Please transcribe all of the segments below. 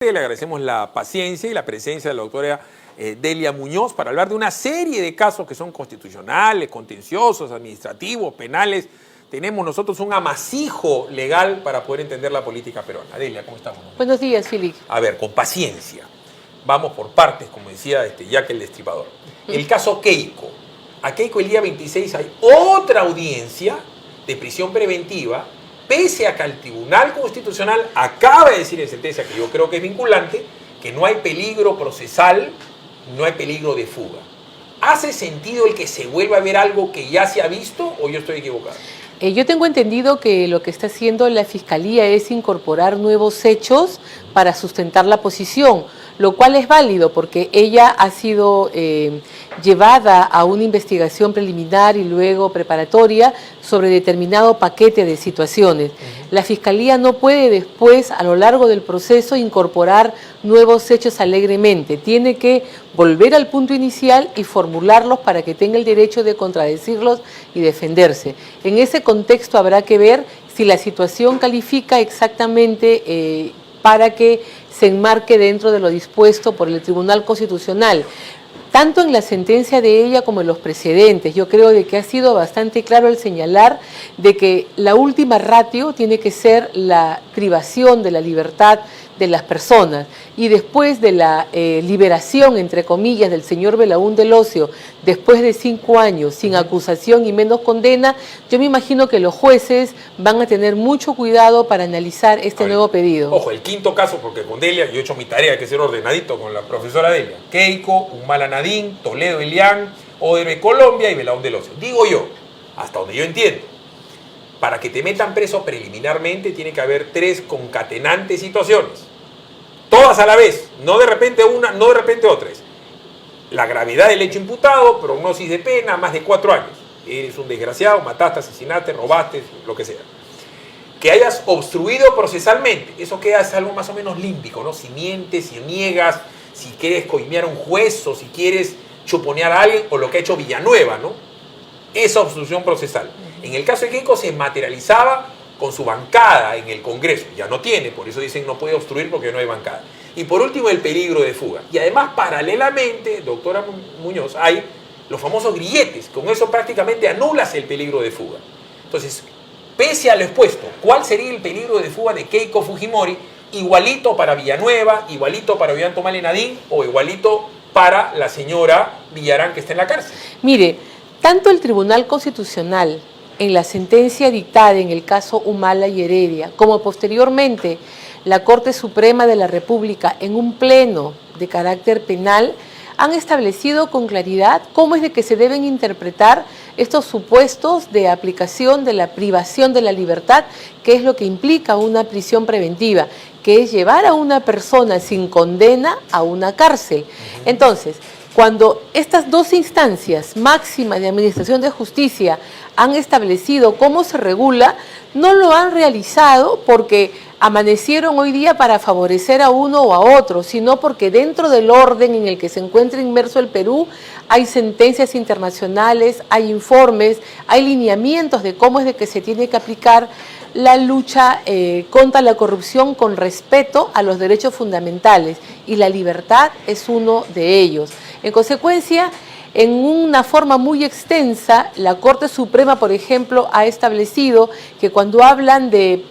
Le agradecemos la paciencia y la presencia de la doctora Delia Muñoz para hablar de una serie de casos que son constitucionales, contenciosos, administrativos, penales. Tenemos nosotros un amasijo legal para poder entender la política peruana. Delia, ¿cómo estamos? Buenos días, Fili. A ver, con paciencia. Vamos por partes, como decía Jack el Destripador. El caso Keiko. A Keiko el día 26 hay otra audiencia de prisión preventiva, pese a que el Tribunal Constitucional acaba de decir en sentencia, que yo creo que es vinculante, que no hay peligro procesal, no hay peligro de fuga. ¿Hace sentido el que se vuelva a ver algo que ya se ha visto o yo estoy equivocado? Yo tengo entendido que lo que está haciendo la Fiscalía es incorporar nuevos hechos para sustentar la posición, lo cual es válido porque ella ha sido llevada a una investigación preliminar y luego preparatoria sobre determinado paquete de situaciones. La Fiscalía no puede después, a lo largo del proceso, incorporar nuevos hechos alegremente. Tiene que volver al punto inicial y formularlos para que tenga el derecho de contradecirlos y defenderse. En ese contexto habrá que ver si la situación califica exactamente para que se enmarque dentro de lo dispuesto por el Tribunal Constitucional. Tanto en la sentencia de ella como en los precedentes, yo creo de que ha sido bastante claro el señalar de que la última ratio tiene que ser la privación de la libertad de las personas, y después de la liberación, entre comillas, del señor Belaún del Ocio, después de 5 años sin acusación y menos condena, yo me imagino que los jueces van a tener mucho cuidado para analizar este nuevo pedido. Ojo, el quinto caso, porque con Delia, yo he hecho mi tarea, hay que ser ordenadito con la profesora Delia. Keiko, Humala Nadine, Toledo Elián, Odebrecht Colombia y Belaún del Ocio. Digo yo, hasta donde yo entiendo, para que te metan preso preliminarmente tiene que haber 3 concatenantes situaciones. Todas a la vez, no de repente una, no de repente otra. La gravedad del hecho imputado, prognosis de pena, más de 4 años. Eres un desgraciado, mataste, asesinaste, robaste, lo que sea. Que hayas obstruido procesalmente, eso queda es algo más o menos límbico, ¿no? Si mientes, si niegas, si quieres coimear a un juez o si quieres chuponear a alguien, o lo que ha hecho Villanueva, ¿no? Esa obstrucción procesal. En el caso de Keiko se materializaba con su bancada en el Congreso. Ya no tiene, por eso dicen no puede obstruir porque no hay bancada. Y por último, el peligro de fuga. Y además, paralelamente, doctora Muñoz, hay los famosos grilletes. Con eso prácticamente anulas el peligro de fuga. Entonces, pese a lo expuesto, ¿cuál sería el peligro de fuga de Keiko Fujimori? Igualito para Villanueva, igualito para Ollanta Humala Nadine o igualito para la señora Villarán que está en la cárcel. Mire, tanto el Tribunal Constitucional en la sentencia dictada en el caso Humala y Heredia, como posteriormente la Corte Suprema de la República en un pleno de carácter penal, han establecido con claridad cómo es de que se deben interpretar estos supuestos de aplicación de la privación de la libertad, que es lo que implica una prisión preventiva, que es llevar a una persona sin condena a una cárcel. Entonces, cuando estas 2 instancias máximas de Administración de Justicia han establecido cómo se regula, no lo han realizado porque amanecieron hoy día para favorecer a uno o a otro, sino porque dentro del orden en el que se encuentra inmerso el Perú hay sentencias internacionales, hay informes, hay lineamientos de cómo es de que se tiene que aplicar la lucha contra la corrupción con respeto a los derechos fundamentales, y la libertad es uno de ellos. En consecuencia, en una forma muy extensa, la Corte Suprema, por ejemplo, ha establecido que cuando hablan de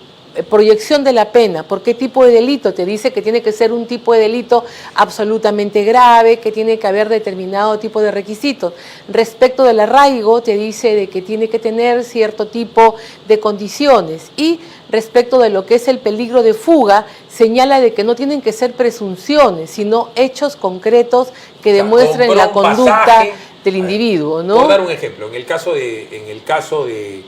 proyección de la pena, ¿por qué tipo de delito? Te dice que tiene que ser un tipo de delito absolutamente grave, que tiene que haber determinado tipo de requisitos. Respecto del arraigo, te dice de que tiene que tener cierto tipo de condiciones. Y respecto de lo que es el peligro de fuga, señala de que no tienen que ser presunciones, sino hechos concretos que demuestren la conducta del individuo, ¿no? Por dar un ejemplo, en el caso de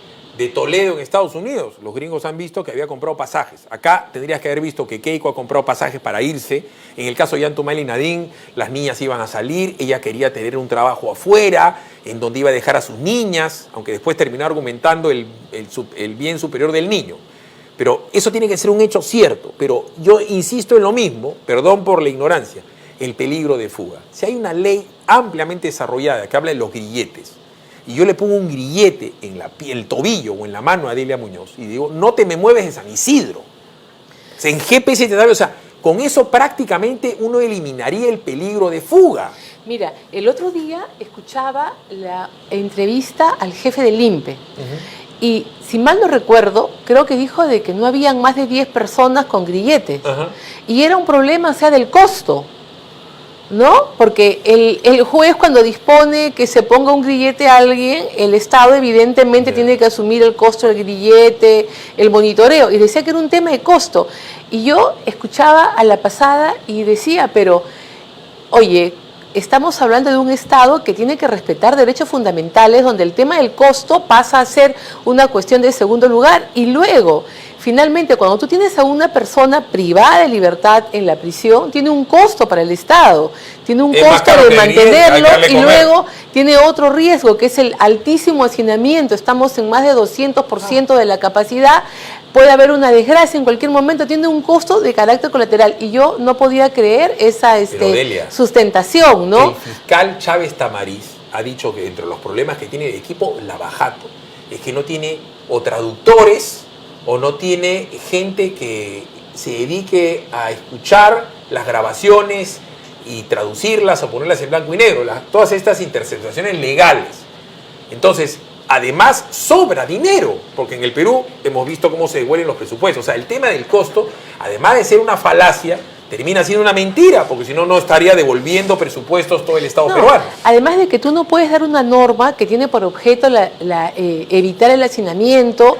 Toledo en Estados Unidos, los gringos han visto que había comprado pasajes. Acá tendrías que haber visto que Keiko ha comprado pasajes para irse. En el caso de Ollanta Humala Nadine, las niñas iban a salir, ella quería tener un trabajo afuera, en donde iba a dejar a sus niñas, aunque después terminó argumentando el bien superior del niño. Pero eso tiene que ser un hecho cierto. Pero yo insisto en lo mismo, perdón por la ignorancia, el peligro de fuga. Si hay una ley ampliamente desarrollada que habla de los grilletes, y yo le pongo un grillete en el tobillo o en la mano a Delia Muñoz y digo, no te me mueves de San Isidro. En GPS te da, o sea, Con eso prácticamente uno eliminaría el peligro de fuga. Mira, el otro día escuchaba la entrevista al jefe del INPE. Y si mal no recuerdo, creo que dijo de que no habían más de 10 personas con grilletes. Y era un problema, o sea, del costo, ¿no? Porque el juez, cuando dispone que se ponga un grillete a alguien, el Estado evidentemente tiene que asumir el costo del grillete, el monitoreo, y decía que era un tema de costo. Y yo escuchaba a la pasada y decía, pero, oye, estamos hablando de un Estado que tiene que respetar derechos fundamentales, donde el tema del costo pasa a ser una cuestión de segundo lugar. Y luego, finalmente, cuando tú tienes a una persona privada de libertad en la prisión, tiene un costo para el Estado, tiene un costo de mantenerlo y luego tiene otro riesgo, que es el altísimo hacinamiento. Estamos en más de 200% de la capacidad. Puede haber una desgracia en cualquier momento, tiene un costo de carácter colateral. Y yo no podía creer esa sustentación, ¿no? El fiscal Chávez Tamariz ha dicho que entre los problemas que tiene el equipo Lavajato es que no tiene o traductores o no tiene gente que se dedique a escuchar las grabaciones y traducirlas o ponerlas en blanco y negro, todas estas interceptaciones legales. Entonces, además, sobra dinero, porque en el Perú hemos visto cómo se devuelven los presupuestos. O sea, el tema del costo, además de ser una falacia, termina siendo una mentira, porque si no, no estaría devolviendo presupuestos todo el Estado peruano. Además de que tú no puedes dar una norma que tiene por objeto evitar el hacinamiento,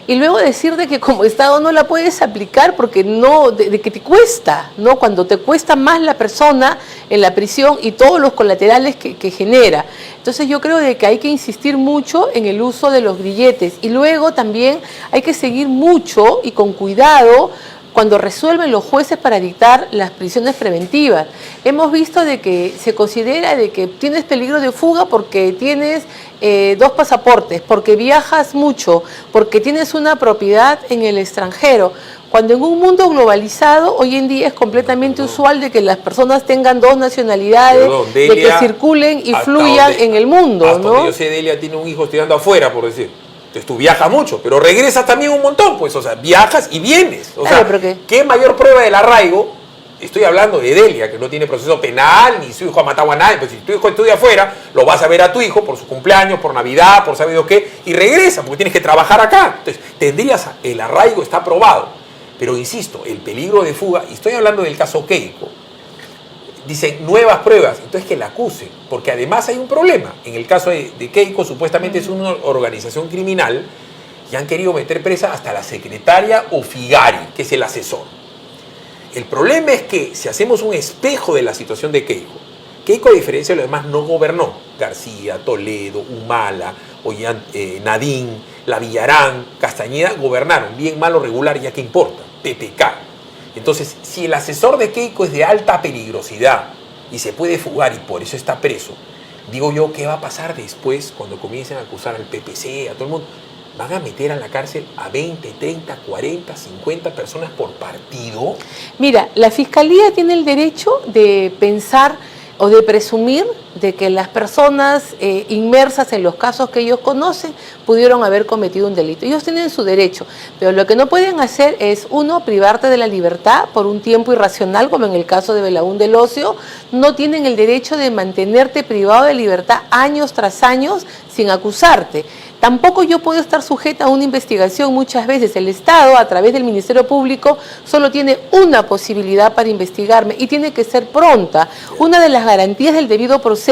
y luego decir de que como Estado no la puedes aplicar porque no, de que te cuesta, ¿no? Cuando te cuesta más la persona en la prisión y todos los colaterales que genera. Entonces yo creo de que hay que insistir mucho en el uso de los grilletes y luego también hay que seguir mucho y con cuidado cuando resuelven los jueces para dictar las prisiones preventivas. Hemos visto de que se considera de que tienes peligro de fuga porque tienes 2 pasaportes, porque viajas mucho, porque tienes una propiedad en el extranjero. Cuando en un mundo globalizado, hoy en día es completamente usual de que las personas tengan 2 nacionalidades, Delia, de que circulen y fluyan en el mundo, hasta donde yo sé, Delia tiene un hijo estudiando afuera, por decir. Entonces tú viajas mucho, pero regresas también un montón, pues, o sea, viajas y vienes. O sea, ¿qué mayor prueba del arraigo? Estoy hablando de Delia, que no tiene proceso penal, ni su hijo ha matado a nadie, pero si tu hijo estudia afuera, lo vas a ver a tu hijo por su cumpleaños, por Navidad, por sabido qué, y regresa, porque tienes que trabajar acá. Entonces, el arraigo está probado. Pero insisto, el peligro de fuga, y estoy hablando del caso Keiko, dicen nuevas pruebas, entonces que la acusen, porque además hay un problema. En el caso de Keiko, supuestamente es una organización criminal y han querido meter presa hasta la secretaria Ofigari, que es el asesor. El problema es que si hacemos un espejo de la situación de Keiko, a diferencia de los demás, no gobernó. García, Toledo, Humala, Nadine, La Villarán, Castañeda gobernaron, bien, mal o regular, ya que importa, PPK. Entonces, si el asesor de Keiko es de alta peligrosidad y se puede fugar y por eso está preso, digo yo, ¿qué va a pasar después cuando comiencen a acusar al PPC, a todo el mundo? ¿Van a meter a la cárcel a 20, 30, 40, 50 personas por partido? Mira, la Fiscalía tiene el derecho de pensar o de presumir de que las personas inmersas en los casos que ellos conocen pudieron haber cometido un delito. Ellos tienen su derecho, pero lo que no pueden hacer es, uno, privarte de la libertad por un tiempo irracional, como en el caso de Belaúnde Locio. No tienen el derecho de mantenerte privado de libertad años tras años sin acusarte. Tampoco yo puedo estar sujeta a una investigación muchas veces. El Estado, a través del Ministerio Público, solo tiene una posibilidad para investigarme y tiene que ser pronta. Una de las garantías del debido proceso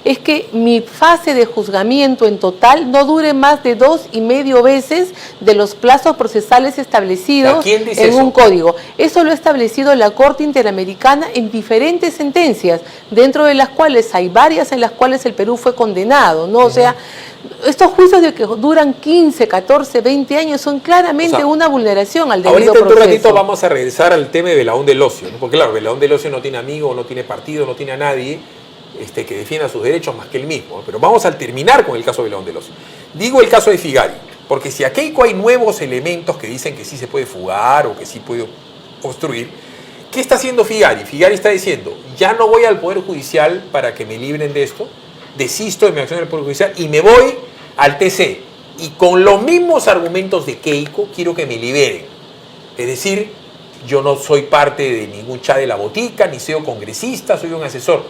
es que mi fase de juzgamiento en total no dure más de 2,5 veces de los plazos procesales establecidos en un código. Eso lo ha establecido la Corte Interamericana en diferentes sentencias, dentro de las cuales hay varias en las cuales el Perú fue condenado, ¿no? O sea, estos juicios de que duran 15, 14, 20 años son claramente una vulneración al debido proceso. Ahorita en un ratito vamos a regresar al tema de Belaúnde Locio, ¿no? Porque claro, Belaúnde Locio no tiene amigo, no tiene partido, no tiene a nadie que defienda sus derechos más que él mismo, ¿no? Pero vamos a terminar con el caso de Belaúnde Locio. Digo el caso de Figari, porque si a Keiko hay nuevos elementos que dicen que sí se puede fugar o que sí puede obstruir, ¿qué está haciendo Figari? Figari está diciendo, ya no voy al Poder Judicial para que me libren de esto, desisto de mi acción en el Poder Judicial y me voy al TC. Y con los mismos argumentos de Keiko, quiero que me liberen. Es decir, yo no soy parte de ningún chat de la botica, ni soy congresista, soy un asesor.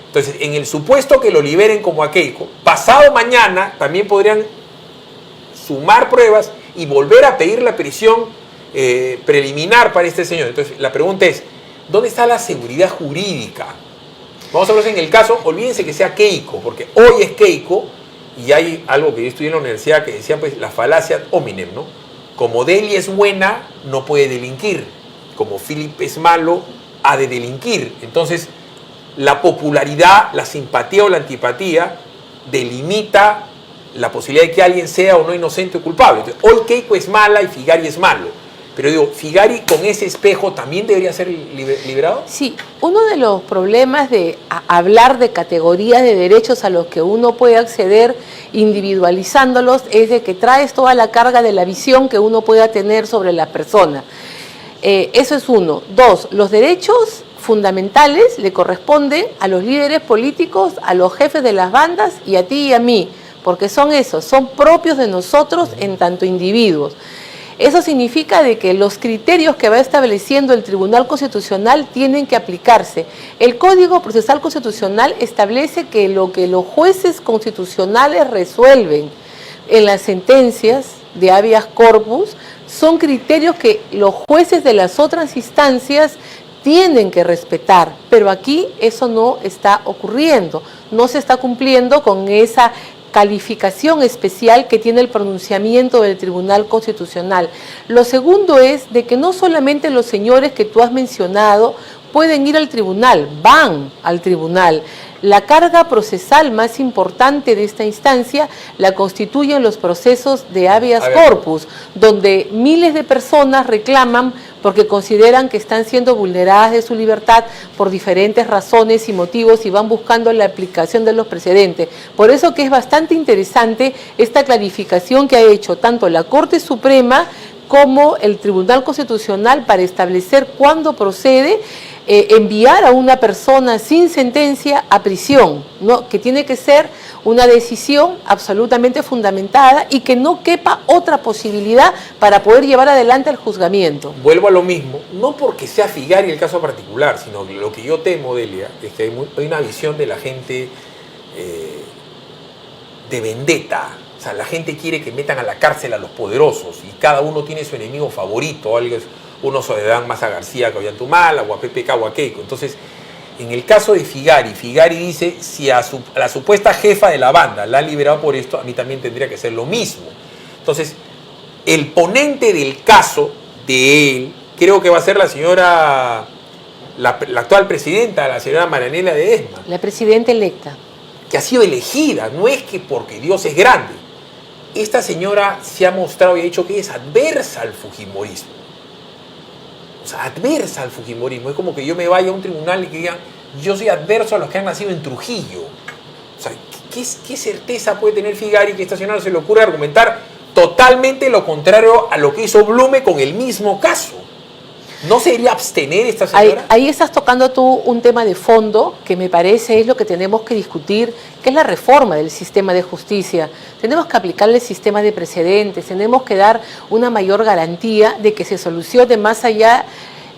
Entonces, en el supuesto que lo liberen como a Keiko, pasado mañana también podrían sumar pruebas y volver a pedir la prisión preliminar para este señor. Entonces, la pregunta es, ¿dónde está la seguridad jurídica? Vamos a ver en el caso, olvídense que sea Keiko, porque hoy es Keiko, y hay algo que yo estudié en la universidad que decía, pues, la falacia hominem, ¿no? Como Delia es buena, no puede delinquir. Como Philip es malo, ha de delinquir. Entonces, la popularidad, la simpatía o la antipatía delimita la posibilidad de que alguien sea o no inocente o culpable. Entonces, hoy Keiko es mala y Figari es malo. Pero digo, ¿Figari con ese espejo también debería ser liberado? Sí, uno de los problemas de hablar de categorías de derechos a los que uno puede acceder individualizándolos es de que traes toda la carga de la visión que uno pueda tener sobre la persona. Eso es uno. Dos, los derechos fundamentales le corresponden a los líderes políticos, a los jefes de las bandas y a ti y a mí, porque son esos, son propios de nosotros en tanto individuos. Eso significa de que los criterios que va estableciendo el Tribunal Constitucional tienen que aplicarse. El Código Procesal Constitucional establece que lo que los jueces constitucionales resuelven en las sentencias de habeas corpus son criterios que los jueces de las otras instancias tienen que respetar, pero aquí eso no está ocurriendo, no se está cumpliendo con esa calificación especial que tiene el pronunciamiento del Tribunal Constitucional. Lo segundo es de que no solamente los señores que tú has mencionado pueden ir al tribunal, van al tribunal. La carga procesal más importante de esta instancia la constituyen los procesos de habeas corpus, donde miles de personas reclaman porque consideran que están siendo vulneradas de su libertad por diferentes razones y motivos y van buscando la aplicación de los precedentes. Por eso que es bastante interesante esta clarificación que ha hecho tanto la Corte Suprema como el Tribunal Constitucional para establecer cuándo procede enviar a una persona sin sentencia a prisión, ¿no? Que tiene que ser una decisión absolutamente fundamentada y que no quepa otra posibilidad para poder llevar adelante el juzgamiento. Vuelvo a lo mismo, no porque sea Figari el caso particular, sino lo que yo temo, Delia, es que hay una visión de la gente de vendetta. O sea, la gente quiere que metan a la cárcel a los poderosos y cada uno tiene su enemigo favorito. Unos se dan más a García que a Ollantumala, o a PPK o a Keiko. Entonces, en el caso de Figari, Figari dice, si a la supuesta jefa de la banda la han liberado por esto, a mí también tendría que ser lo mismo. Entonces, el ponente del caso de él, creo que va a ser la señora, la actual presidenta, la señora Marianela Ledesma. La presidenta electa. Que ha sido elegida, no es que porque Dios es grande. Esta señora se ha mostrado y ha dicho que es adversa al fujimorismo. O sea, adversa al fujimorismo. Es como que yo me vaya a un tribunal y que digan, yo soy adverso a los que han nacido en Trujillo. O sea, ¿qué certeza puede tener Figari que a esta señora se le ocurre argumentar totalmente lo contrario a lo que hizo Blume con el mismo caso? ¿No se debería abstener esta señora? Ahí estás tocando tú un tema de fondo que me parece es lo que tenemos que discutir, que es la reforma del sistema de justicia. Tenemos que aplicarle el sistema de precedentes, tenemos que dar una mayor garantía de que se solucione más allá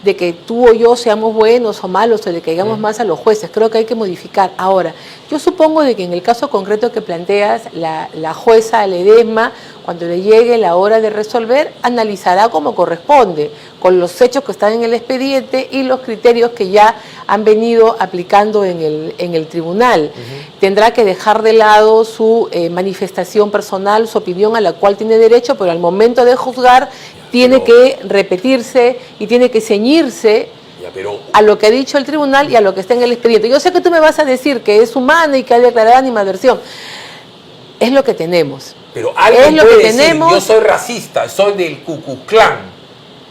de que tú o yo seamos buenos o malos o de que caigamos más a los jueces. Creo que hay que modificar. Ahora, yo supongo de que en el caso concreto que planteas, la jueza Ledesma, cuando le llegue la hora de resolver, analizará como corresponde, con los hechos que están en el expediente y los criterios que ya han venido aplicando en el tribunal. Tendrá que dejar de lado su manifestación personal, su opinión a la cual tiene derecho, pero al momento de juzgar tiene que repetirse y tiene que ceñirse a lo que ha dicho el tribunal y a lo que está en el expediente. Yo sé que tú me vas a decir que es humana y que ha declarado animadversión. Es lo que tenemos. Pero alguien puede decir, yo soy racista, soy del Ku Klux Klan,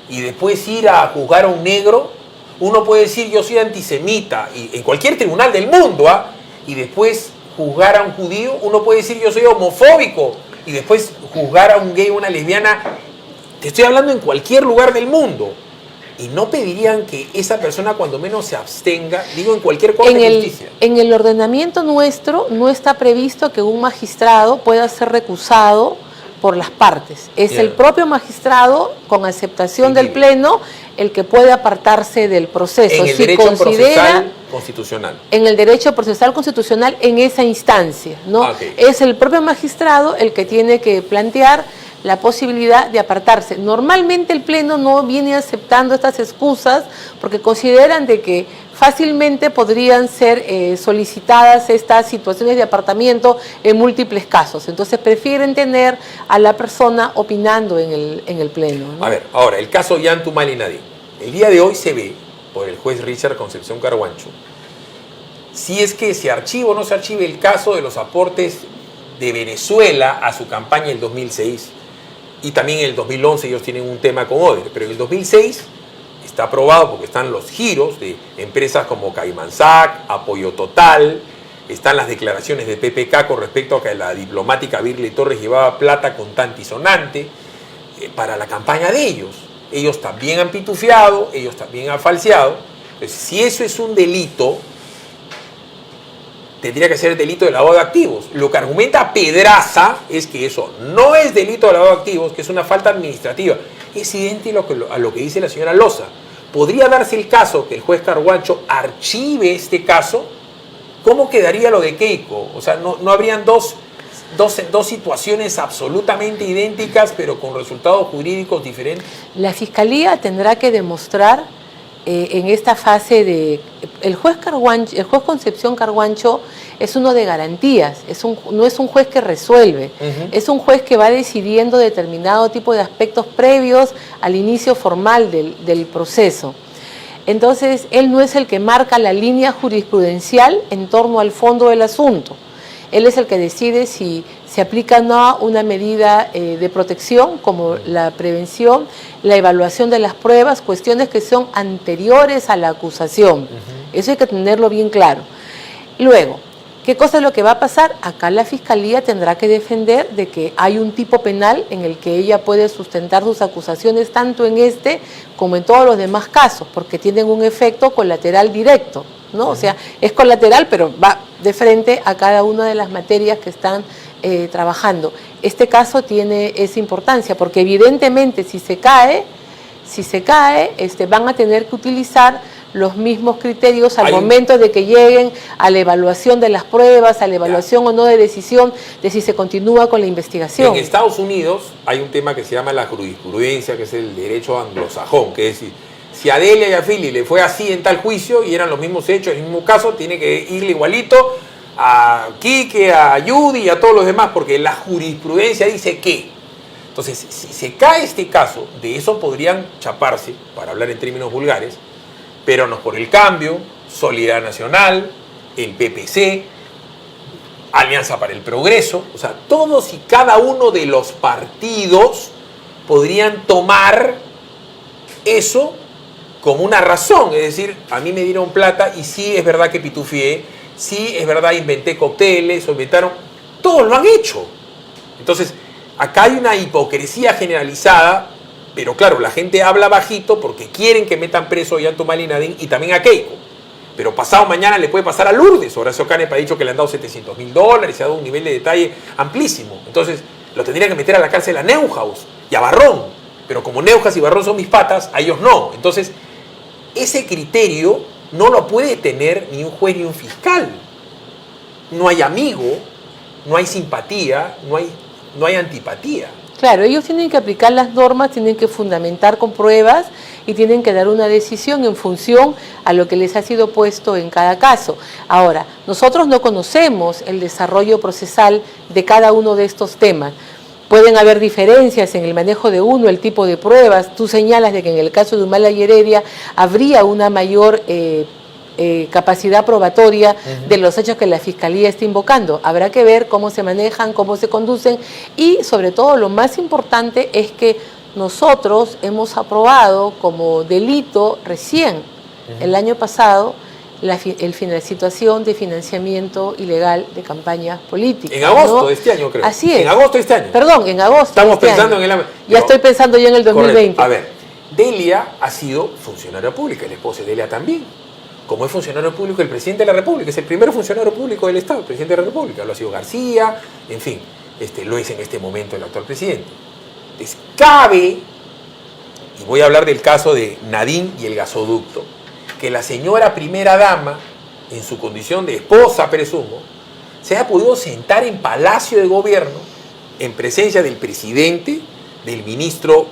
y después ir a juzgar a un negro. Uno puede decir, yo soy antisemita, y en cualquier tribunal del mundo, y después juzgar a un judío. Uno puede decir, yo soy homofóbico, y después juzgar a un gay o una lesbiana. Te estoy hablando en cualquier lugar del mundo. Y no pedirían que esa persona cuando menos se abstenga, digo, en cualquier corte de justicia. En el ordenamiento nuestro no está previsto que un magistrado pueda ser recusado por las partes. Es el propio magistrado, con aceptación del Pleno, el que puede apartarse del proceso. En el si derecho considera, procesal constitucional. En el derecho procesal constitucional en esa instancia, ¿no? Okay. Es el propio magistrado el que tiene que plantear la posibilidad de apartarse. Normalmente el Pleno no viene aceptando estas excusas porque consideran de que fácilmente podrían ser solicitadas estas situaciones de apartamiento en múltiples casos. Entonces prefieren tener a la persona opinando en el Pleno, ¿no? A ver, ahora, el caso Yantumali Nadie. El día de hoy se ve, por el juez Richard Concepción Carguancho, si es que se archiva o no se archive el caso de los aportes de Venezuela a su campaña en el 2006, y también en el 2011 ellos tienen un tema con Odebrecht, pero en el 2006 está aprobado porque están los giros de empresas como Caymansac, Apoyo Total, están las declaraciones de PPK con respecto a que la diplomática Birley Torres llevaba plata contante y sonante para la campaña de ellos. Ellos también han pitufiado, ellos también han falseado. Entonces, si eso es un delito, tendría que ser el delito de lavado de activos. Lo que argumenta Pedraza es que eso no es delito de lavado de activos, que es una falta administrativa. Es idéntico a lo que dice la señora Loza. ¿Podría darse el caso que el juez Carguancho archive este caso? ¿Cómo quedaría lo de Keiko? O sea, no habrían dos situaciones absolutamente idénticas, pero con resultados jurídicos diferentes. La Fiscalía tendrá que demostrar en esta fase de... El juez Concepción Carguancho es uno de garantías, no es un juez que resuelve, es un juez que va decidiendo determinado tipo de aspectos previos al inicio formal del proceso. Entonces, él no es el que marca la línea jurisprudencial en torno al fondo del asunto. Él es el que decide si se aplica o no una medida de protección, como la prevención, la evaluación de las pruebas, cuestiones que son anteriores a la acusación. Eso hay que tenerlo bien claro. Luego, ¿qué cosa es lo que va a pasar? Acá la Fiscalía tendrá que defender de que hay un tipo penal en el que ella puede sustentar sus acusaciones tanto en este como en todos los demás casos, porque tienen un efecto colateral directo, ¿no? O sea, es colateral, pero va de frente a cada una de las materias que están trabajando. Este caso tiene esa importancia, porque evidentemente si se cae, van a tener que utilizar los mismos criterios al momento de que lleguen a la evaluación de las pruebas, a la evaluación o no de decisión de si se continúa con la investigación. En Estados Unidos hay un tema que se llama la jurisprudencia, que es el derecho anglosajón, que es decir, si a Delia y a Philly le fue así en tal juicio y eran los mismos hechos, el mismo caso, tiene que irle igualito a Quique, a Judy y a todos los demás, porque la jurisprudencia dice que. Entonces, si se cae este caso, de eso podrían chaparse, para hablar en términos vulgares, pero no por el Cambio, Solidaridad Nacional, el PPC, Alianza para el Progreso, o sea, todos y cada uno de los partidos podrían tomar eso como una razón, es decir, a mí me dieron plata y sí es verdad que pitufié, sí es verdad inventé cócteles o inventaron, todos lo han hecho. Entonces, acá hay una hipocresía generalizada, pero claro, la gente habla bajito porque quieren que metan preso a Yantumali Nadie y también a Keiko. Pero pasado mañana le puede pasar a Lourdes. Horacio Canepa ha dicho que le han dado $700.000, se ha dado un nivel de detalle amplísimo. Entonces, lo tendrían que meter a la cárcel a Neuhaus y a Barrón. Pero como Neuhaus y Barrón son mis patas, a ellos no. Entonces, ese criterio no lo puede tener ni un juez ni un fiscal. No hay amigo, no hay simpatía, no hay antipatía. Claro, ellos tienen que aplicar las normas, tienen que fundamentar con pruebas y tienen que dar una decisión en función a lo que les ha sido puesto en cada caso. Ahora, nosotros no conocemos el desarrollo procesal de cada uno de estos temas. Pueden haber diferencias en el manejo de uno, el tipo de pruebas. Tú señalas de que en el caso de Humala y Heredia habría una mayor capacidad probatoria de los hechos que la Fiscalía está invocando. Habrá que ver cómo se manejan, cómo se conducen y sobre todo lo más importante es que nosotros hemos aprobado como delito recién el año pasado la situación de financiamiento ilegal de campañas políticas. En agosto, ¿no?, de de este año, creo. Así es. En agosto de este año. Perdón, en agosto. Estamos pensando en el... Ya estoy pensando ya en el 2020. Correcto. A ver, Delia ha sido funcionaria pública, el esposo de Delia también. Como es funcionario público el presidente de la República, es el primer funcionario público del Estado, el presidente de la República. Lo ha sido García, en fin, lo es en este momento el actual presidente. Entonces, cabe voy a hablar del caso de Nadine y el gasoducto, que la señora primera dama, en su condición de esposa, presumo, se haya podido sentar en Palacio de Gobierno en presencia del presidente, del ministro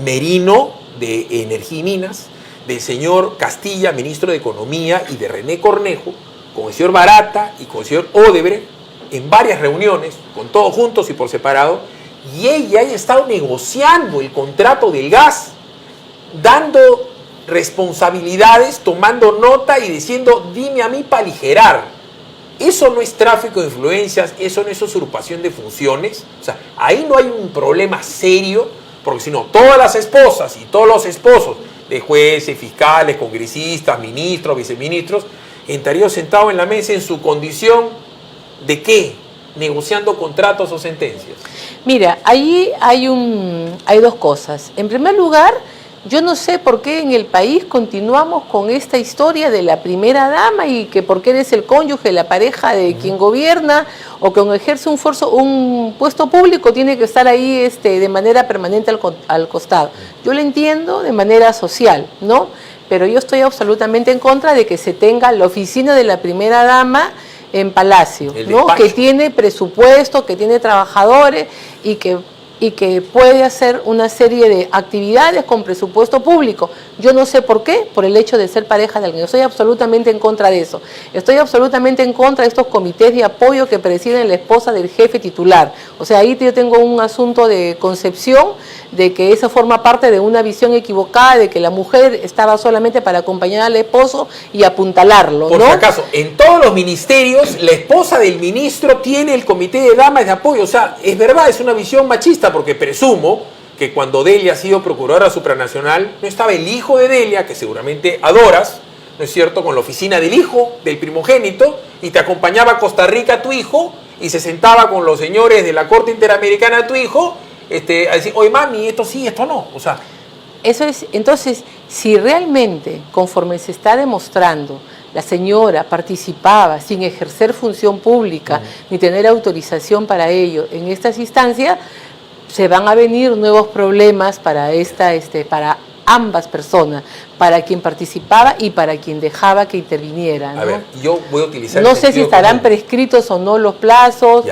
Merino de Energía y Minas, del señor Castilla, ministro de Economía, y de René Cornejo, con el señor Barata y con el señor Odebrecht, en varias reuniones, con todos juntos y por separado, y ella haya estado negociando el contrato del gas, dando responsabilidades, tomando nota y diciendo, dime a mí para aligerar. Eso no es tráfico de influencias, eso no es usurpación de funciones. O sea, ahí no hay un problema serio, porque si no, todas las esposas y todos los esposos de jueces, fiscales, congresistas, ministros, viceministros, estarían sentados en la mesa en su condición de ¿qué? Negociando contratos o sentencias. Mira, ahí hay dos cosas. En primer lugar, yo no sé por qué en el país continuamos con esta historia de la primera dama y que porque eres el cónyuge, la pareja de quien gobierna o que ejerce un puesto público tiene que estar ahí de manera permanente al costado. Yo lo entiendo de manera social, ¿no? Pero yo estoy absolutamente en contra de que se tenga la oficina de la primera dama en Palacio, ¿no? Que tiene presupuesto, que tiene trabajadores y que puede hacer una serie de actividades con presupuesto público. Yo no sé por qué, por el hecho de ser pareja de alguien. Yo estoy absolutamente en contra de eso. Estoy absolutamente en contra de estos comités de apoyo que presiden la esposa del jefe titular. O sea, ahí yo tengo un asunto de concepción de que eso forma parte de una visión equivocada de que la mujer estaba solamente para acompañar al esposo y apuntalarlo, Por ¿no? si acaso, en todos los ministerios, la esposa del ministro tiene el comité de damas de apoyo. O sea, es verdad, es una visión machista, porque presumo que cuando Delia ha sido procuradora supranacional, no estaba el hijo de Delia, que seguramente adoras, ¿no es cierto?, con la oficina del hijo, del primogénito, y te acompañaba a Costa Rica tu hijo, y se sentaba con los señores de la Corte Interamericana de tu hijo, a decir, oye mami, esto sí, esto no. O sea, eso es, entonces, si realmente, conforme se está demostrando, la señora participaba sin ejercer función pública ni tener autorización para ello en estas instancias, se van a venir nuevos problemas para para ambas personas, para quien participaba y para quien dejaba que interviniera, ¿no? A ver, yo voy a utilizar... No sé si estarán prescritos o no los plazos,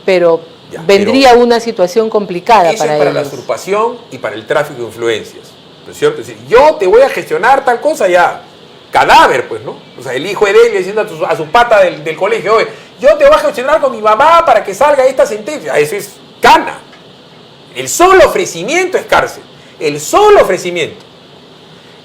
pero vendría una situación complicada eso para es para ellos. la usurpación y para el tráfico de influencias, ¿no es cierto? Es decir, yo te voy a gestionar tal cosa, ya, cadáver, pues, ¿no? O sea, el hijo de Delia diciendo a su pata del colegio, oye, yo te voy a gestionar con mi mamá para que salga esta sentencia. Eso es cana. El solo ofrecimiento es cárcel. El solo ofrecimiento.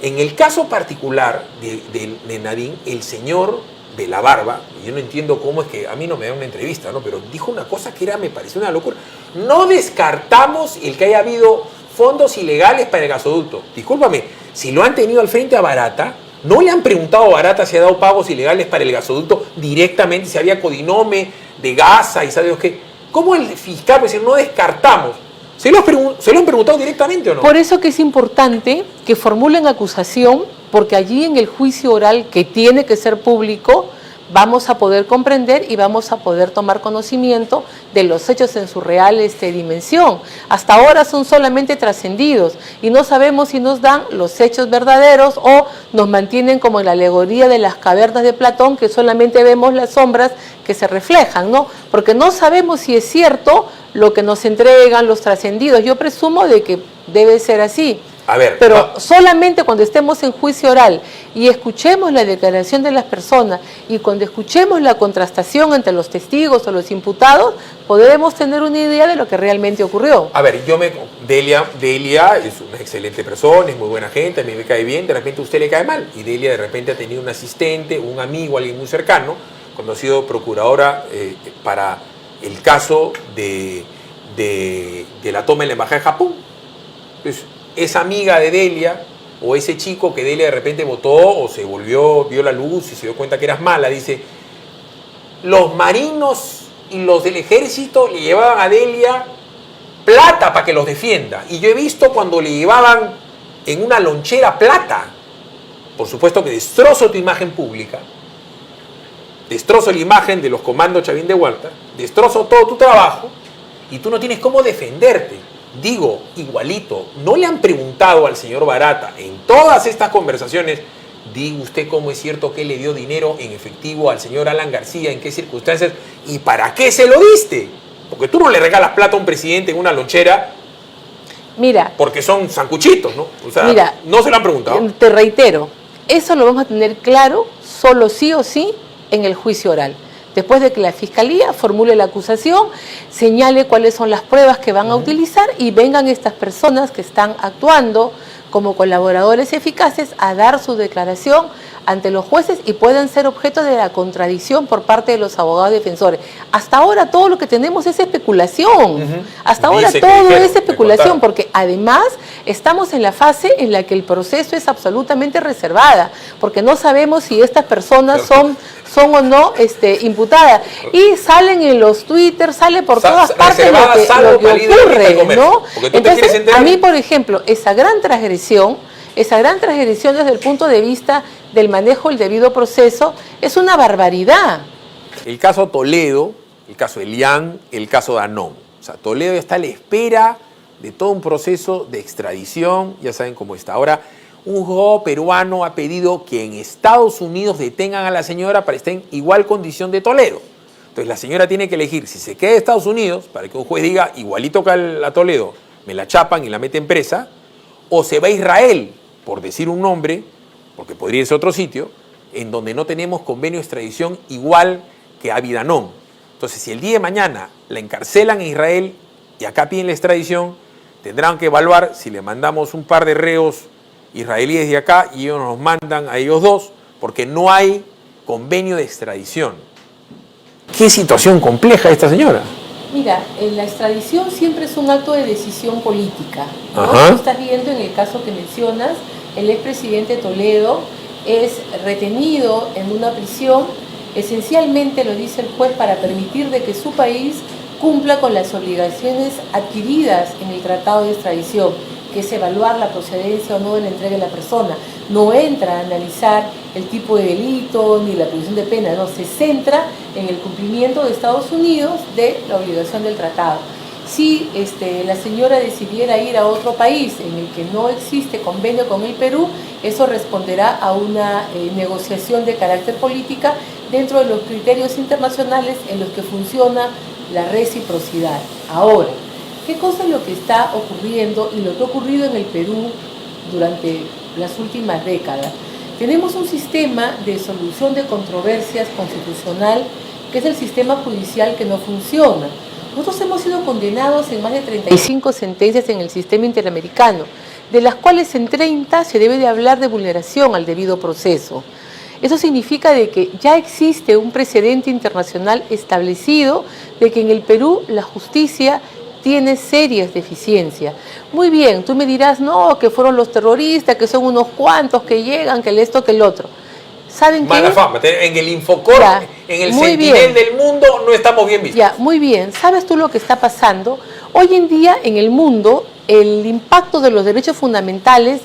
En el caso particular de Nadine, el señor de la barba, y yo no entiendo cómo es que a mí no me da una entrevista, ¿no? Pero dijo una cosa que me pareció una locura. No descartamos el que haya habido fondos ilegales para el gasoducto. Discúlpame, si lo han tenido al frente a Barata, no le han preguntado a Barata si ha dado pagos ilegales para el gasoducto directamente, si había codinome de Gaza y sabe Dios qué. ¿Cómo el fiscal puede decir no descartamos? ¿Se lo han preguntado directamente o no? Por eso que es importante que formulen acusación, porque allí en el juicio oral, que tiene que ser público, vamos a poder comprender y vamos a poder tomar conocimiento de los hechos en su real dimensión. Hasta ahora son solamente trascendidos y no sabemos si nos dan los hechos verdaderos o nos mantienen como en la alegoría de las cavernas de Platón, que solamente vemos las sombras que se reflejan, ¿no? Porque no sabemos si es cierto lo que nos entregan los trascendidos. Yo presumo de que debe ser así. A ver, pero solamente cuando estemos en juicio oral y escuchemos la declaración de las personas y cuando escuchemos la contrastación entre los testigos o los imputados, podremos tener una idea de lo que realmente ocurrió. A ver, Delia es una excelente persona, es muy buena gente, a mí me cae bien, de repente a usted le cae mal. Y Delia de repente ha tenido un asistente, un amigo, alguien muy cercano, cuando ha sido procuradora para el caso de la toma en la embajada de Japón. Entonces, esa amiga de Delia o ese chico que Delia de repente votó o se vio la luz y se dio cuenta que eras mala, dice, los marinos y los del ejército le llevaban a Delia plata para que los defienda. Y yo he visto cuando le llevaban en una lonchera plata, por supuesto que destrozo tu imagen pública, destrozo la imagen de los comandos Chavín de Huerta, destrozo todo tu trabajo y tú no tienes cómo defenderte. Digo, igualito, ¿no le han preguntado al señor Barata en todas estas conversaciones, diga usted cómo es cierto que le dio dinero en efectivo al señor Alan García, en qué circunstancias y para qué se lo diste? Porque tú no le regalas plata a un presidente en una lonchera. Mira, porque son sancuchitos, ¿no? O sea, mira, no se lo han preguntado. Te reitero, eso lo vamos a tener claro solo sí o sí en el juicio oral. Después de que la Fiscalía formule la acusación, señale cuáles son las pruebas que van a utilizar y vengan estas personas que están actuando como colaboradores eficaces a dar su declaración ante los jueces y puedan ser objeto de la contradicción por parte de los abogados defensores. Hasta ahora todo lo que tenemos es especulación. Hasta ahora todo es especulación, porque además estamos en la fase en la que el proceso es absolutamente reservada, porque no sabemos si estas personas son o no imputadas. Y salen en los Twitter, sale por todas partes lo que ocurre, ¿no? Entonces, a mí, por ejemplo, esa gran transgresión desde el punto de vista del manejo del debido proceso es una barbaridad. El caso Toledo, el caso Elian, el caso Danón. O sea, Toledo está a la espera de todo un proceso de extradición, ya saben cómo está. Ahora, un juzgado peruano ha pedido que en Estados Unidos detengan a la señora para estar en igual condición de Toledo. Entonces la señora tiene que elegir si se queda en Estados Unidos, para que un juez diga, igualito que a Toledo, me la chapan y la meten presa, o se va a Israel, por decir un nombre, porque podría ser otro sitio, en donde no tenemos convenio de extradición igual que a Danón. Entonces, si el día de mañana la encarcelan en Israel y acá piden la extradición, tendrán que evaluar si le mandamos un par de reos israelíes de acá y ellos nos mandan a ellos dos, porque no hay convenio de extradición. ¿Qué situación compleja esta señora? Mira, la extradición siempre es un acto de decisión política, ¿no? Tú estás viendo en el caso que mencionas, el expresidente Toledo es retenido en una prisión, esencialmente lo dice el juez para permitir de que su país cumpla con las obligaciones adquiridas en el tratado de extradición, que es evaluar la procedencia o no de la entrega de la persona. No entra a analizar el tipo de delito ni la provisión de pena, no, se centra en el cumplimiento de Estados Unidos de la obligación del tratado. Si la señora decidiera ir a otro país en el que no existe convenio con el Perú, eso responderá a una negociación de carácter política dentro de los criterios internacionales en los que funciona la reciprocidad. Ahora, ¿qué cosa es lo que está ocurriendo y lo que ha ocurrido en el Perú durante las últimas décadas? Tenemos un sistema de solución de controversias constitucional que es el sistema judicial que no funciona. Nosotros hemos sido condenados en más de 35 sentencias en el sistema interamericano, de las cuales en 30 se debe de hablar de vulneración al debido proceso. Eso significa de que ya existe un precedente internacional establecido de que en el Perú la justicia tiene serias deficiencias. Muy bien, tú me dirás, no, que fueron los terroristas, que son unos cuantos que llegan, que el esto, que el otro. ¿Saben qué? Mala fama, en el Infocor, ya, en el Sentinel del mundo no estamos bien vistos. Ya, muy bien. ¿Sabes tú lo que está pasando? Hoy en día en el mundo el impacto de los derechos fundamentales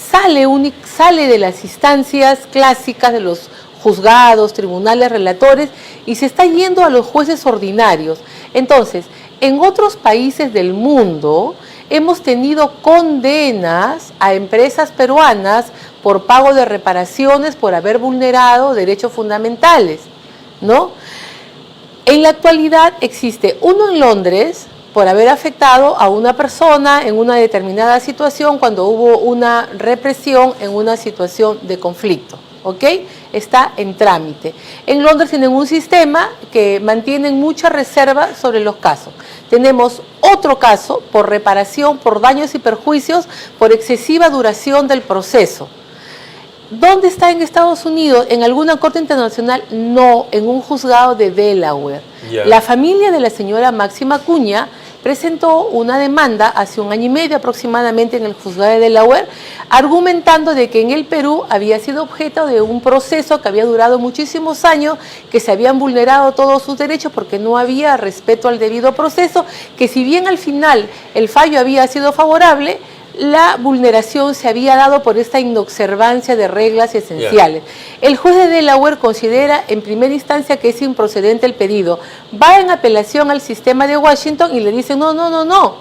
sale de las instancias clásicas de los juzgados, tribunales, relatores y se está yendo a los jueces ordinarios. Entonces, en otros países del mundo hemos tenido condenas a empresas peruanas por pago de reparaciones por haber vulnerado derechos fundamentales, ¿no? En la actualidad existe uno en Londres por haber afectado a una persona en una determinada situación cuando hubo una represión en una situación de conflicto, ¿ok? Está en trámite. En Londres tienen un sistema que mantienen mucha reserva sobre los casos. Tenemos otro caso por reparación, por daños y perjuicios, por excesiva duración del proceso. ¿Dónde está en Estados Unidos? ¿En alguna corte internacional? No, en un juzgado de Delaware. Yeah. La familia de la señora Máxima Acuña presentó una demanda hace 1 año y medio aproximadamente en el juzgado de Delaware, argumentando de que en el Perú había sido objeto de un proceso que había durado muchísimos años, que se habían vulnerado todos sus derechos porque no había respeto al debido proceso, que si bien al final el fallo había sido favorable, la vulneración se había dado por esta inobservancia de reglas esenciales. Yeah. El juez de Delaware considera en primera instancia que es improcedente el pedido. Va en apelación al sistema de Washington y le dicen, no,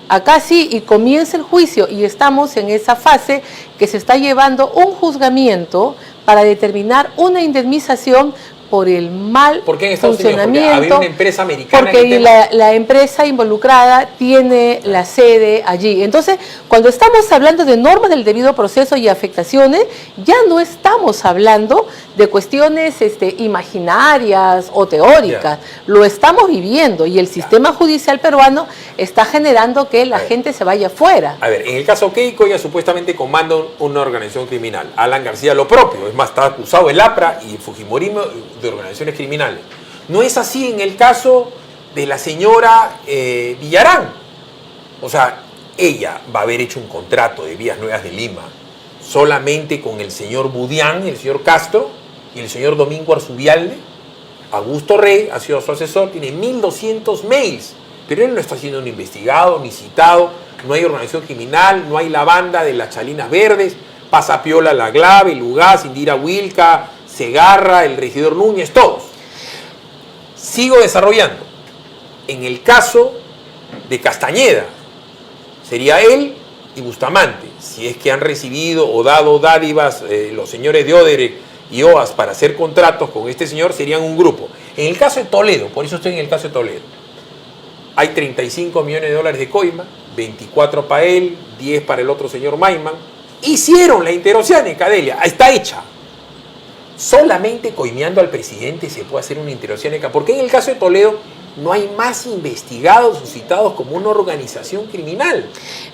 Acá sí, y comienza el juicio, y estamos en esa fase que se está llevando un juzgamiento para determinar una indemnización por el mal ¿Por qué en Estados Unidos? funcionamiento. Porque había una empresa americana. Porque la empresa involucrada tiene la sede allí. Entonces, cuando estamos hablando de normas del debido proceso y afectaciones, ya no estamos hablando de cuestiones imaginarias o teóricas. Lo estamos viviendo y el sistema judicial peruano está generando que la gente se vaya fuera. A ver, en el caso Keiko, ella supuestamente comanda una organización criminal. Alan García lo propio. Es más, está acusado el APRA y el Fujimorismo de organizaciones criminales. No es así en el caso de la señora Villarán. O sea, ella va a haber hecho un contrato de Vías Nuevas de Lima solamente con el señor Budián, el señor Castro y el señor Domingo Arzubialde. Augusto Rey ha sido su asesor, tiene 1.200 mails, pero él no está siendo ni investigado ni citado. No hay organización criminal, no hay la banda de las Chalinas Verdes, pasa piola La Glave, Lugaz, Indira Wilca, Segarra, el regidor Núñez, todos. Sigo desarrollando. En el caso de Castañeda, sería él y Bustamante, si es que han recibido o dado dádivas los señores de Odebrecht y OAS para hacer contratos con este señor, serían un grupo. En el caso de Toledo, por eso estoy en el caso de Toledo, hay 35 millones de dólares de coima, 24 para él, 10 para el otro señor Maiman. Hicieron la interoceánica, Delia, está hecha. Solamente coimeando al presidente se puede hacer una interoceánica, porque en el caso de Toledo no hay más investigados o citados como una organización criminal.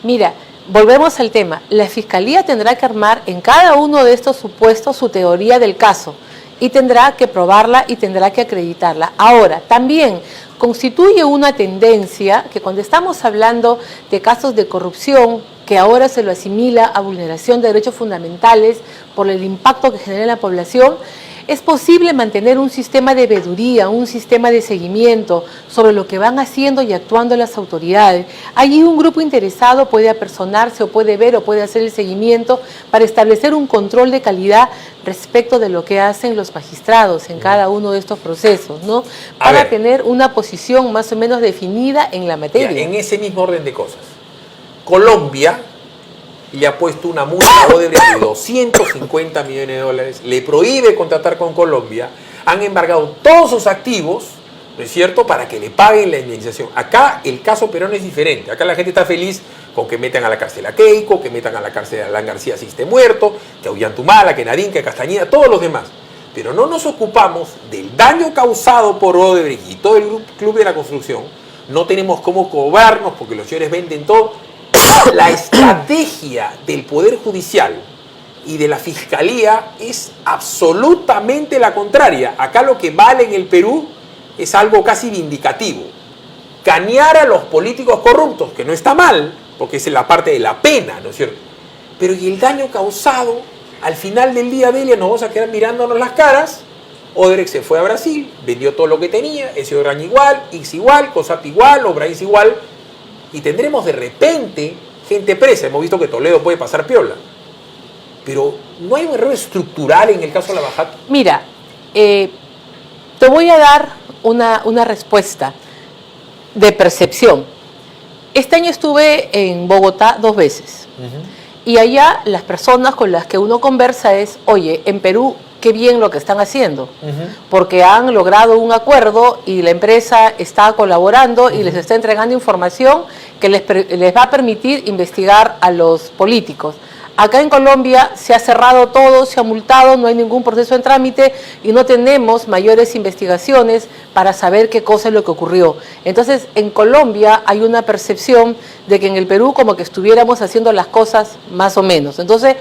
Mira, volvemos al tema. La Fiscalía tendrá que armar en cada uno de estos supuestos su teoría del caso y tendrá que probarla y tendrá que acreditarla. Ahora, también constituye una tendencia que cuando estamos hablando de casos de corrupción, que ahora se lo asimila a vulneración de derechos fundamentales por el impacto que genera en la población, es posible mantener un sistema de veeduría, un sistema de seguimiento sobre lo que van haciendo y actuando las autoridades. Allí un grupo interesado puede apersonarse o puede ver o puede hacer el seguimiento para establecer un control de calidad respecto de lo que hacen los magistrados en cada uno de estos procesos, ¿no? Para tener una posición más o menos definida en la materia. Ya, en ese mismo orden de cosas, Colombia le ha puesto una multa a Odebrecht de 250 millones de dólares, le prohíbe contratar con Colombia, han embargado todos sus activos, ¿no es cierto?, para que le paguen la indemnización. Acá el caso peruano es diferente, acá la gente está feliz con que metan a la cárcel a Keiko, que metan a la cárcel a Alan García si esté muerto, que a Ollantumala, que Nadine, que Castañeda, todos los demás. Pero no nos ocupamos del daño causado por Odebrecht y todo el Club de la Construcción. No tenemos cómo cobrarnos porque los señores venden todo. La estrategia del Poder Judicial y de la Fiscalía es absolutamente la contraria. Acá lo que vale en el Perú es algo casi vindicativo. Canear a los políticos corruptos, que no está mal, porque es la parte de la pena, ¿no es cierto? Pero y el daño causado, al final del día, Delia, nos vamos a quedar mirándonos las caras. Odebrecht se fue a Brasil, vendió todo lo que tenía, ese Obrañ igual, X igual, COSAP igual, Obrañ igual, y tendremos de repente gente presa. Hemos visto que Toledo puede pasar piola. Pero ¿no hay un error estructural en el caso de la Bajat? Mira, te voy a dar una respuesta de percepción. Este año estuve en Bogotá 2 veces. Y allá las personas con las que uno conversa es, oye, en Perú, qué bien lo que están haciendo, porque han logrado un acuerdo y la empresa está colaborando y les está entregando información que les va a permitir investigar a los políticos. Acá en Colombia se ha cerrado todo, se ha multado, no hay ningún proceso en trámite y no tenemos mayores investigaciones para saber qué cosa es lo que ocurrió. Entonces, en Colombia hay una percepción de que en el Perú como que estuviéramos haciendo las cosas más o menos. Entonces,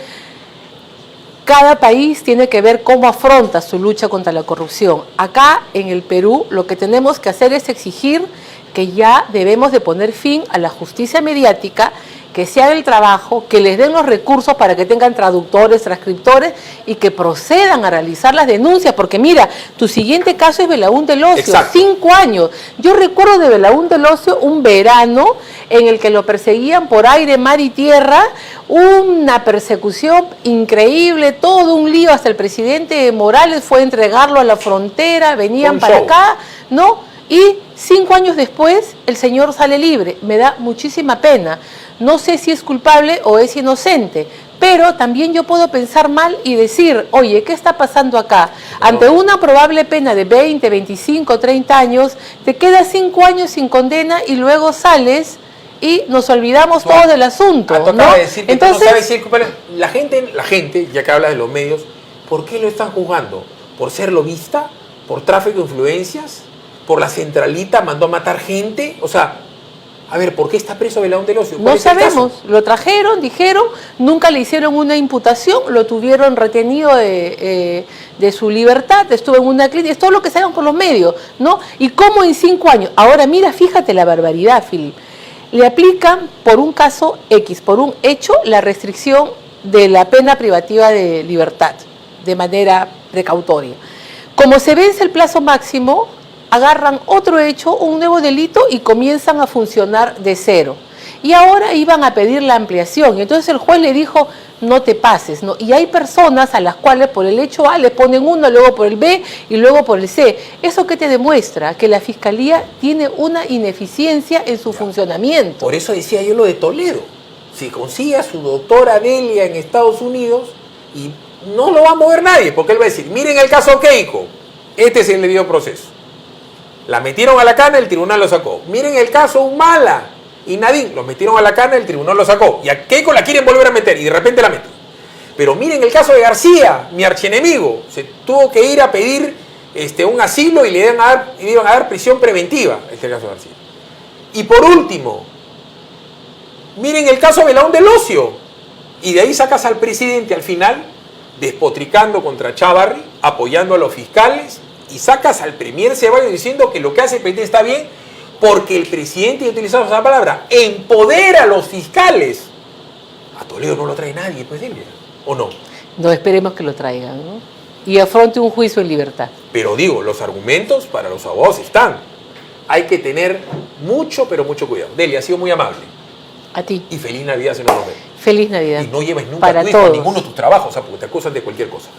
cada país tiene que ver cómo afronta su lucha contra la corrupción. Acá en el Perú lo que tenemos que hacer es exigir que ya debemos de poner fin a la justicia mediática, que se haga el trabajo, que les den los recursos para que tengan traductores, transcriptores y que procedan a realizar las denuncias, porque mira, tu siguiente caso es Belaún del Ocio. Exacto. 5 años. Yo recuerdo de Belaún del Ocio un verano en el que lo perseguían por aire, mar y tierra, una persecución increíble, todo un lío, hasta el presidente Morales fue a entregarlo a la frontera, venían para acá, ¿no? Y 5 años después, el señor sale libre. Me da muchísima pena. No sé si es culpable o es inocente, pero también yo puedo pensar mal y decir, oye, ¿qué está pasando acá? Ante una probable pena de 20, 25, 30 años, te quedas 5 años sin condena y luego sales y nos olvidamos todos del asunto, ¿no? Decir que entonces, tú no sabes si es culpable. La gente, ya que habla de los medios, ¿por qué lo están juzgando? ¿Por ser lobista? ¿Por tráfico de influencias? ¿Por la centralita mandó a matar gente? O sea, a ver, ¿por qué está preso Belaúnde del Ocio? No sabemos, lo trajeron, dijeron, nunca le hicieron una imputación, lo tuvieron retenido de su libertad, estuvo en una clínica, es todo lo que saben por los medios, ¿no? Y cómo en 5 años, ahora mira, fíjate la barbaridad, Philip, le aplican por un caso X, por un hecho, la restricción de la pena privativa de libertad, de manera precautoria. Como se vence el plazo máximo, agarran otro hecho, un nuevo delito y comienzan a funcionar de cero. Y ahora iban a pedir la ampliación. Y entonces el juez le dijo, no te pases, ¿no? Y hay personas a las cuales por el hecho A le ponen 1, luego por el B y luego por el C. ¿Eso qué te demuestra? Que la Fiscalía tiene una ineficiencia en su funcionamiento. Por eso decía yo lo de Toledo. Si consigue a su doctora Delia en Estados Unidos, y no lo va a mover nadie, porque él va a decir, miren el caso Keiko, este es el debido proceso. La metieron a la cana, el tribunal lo sacó. Miren el caso Humala y Nadine, lo metieron a la cana, el tribunal lo sacó. Y a Keiko la quieren volver a meter y de repente la meten. Pero miren el caso de García, mi archienemigo. Se tuvo que ir a pedir un asilo y le iban a dar prisión preventiva. Este caso de García. Y por último, miren el caso de Belaúnde del Ocio. Y de ahí sacas al presidente al final, despotricando contra Chávarri, apoyando a los fiscales, y sacas al premier Ceballos diciendo que lo que hace el presidente está bien, porque el presidente, y utilizamos esa palabra, empodera a los fiscales. A Toledo no lo trae nadie, pues, Delia, ¿o no? No, esperemos que lo traigan, ¿no? Y afronte un juicio en libertad. Pero digo, los argumentos para los abogados están. Hay que tener mucho, pero mucho cuidado. Delia, ha sido muy amable. A ti. Y feliz Navidad si no nos vemos. Feliz Navidad. Y no lleves nunca para tu hijo a todos. ninguno de tus trabajos, o sea, porque te acusan de cualquier cosa.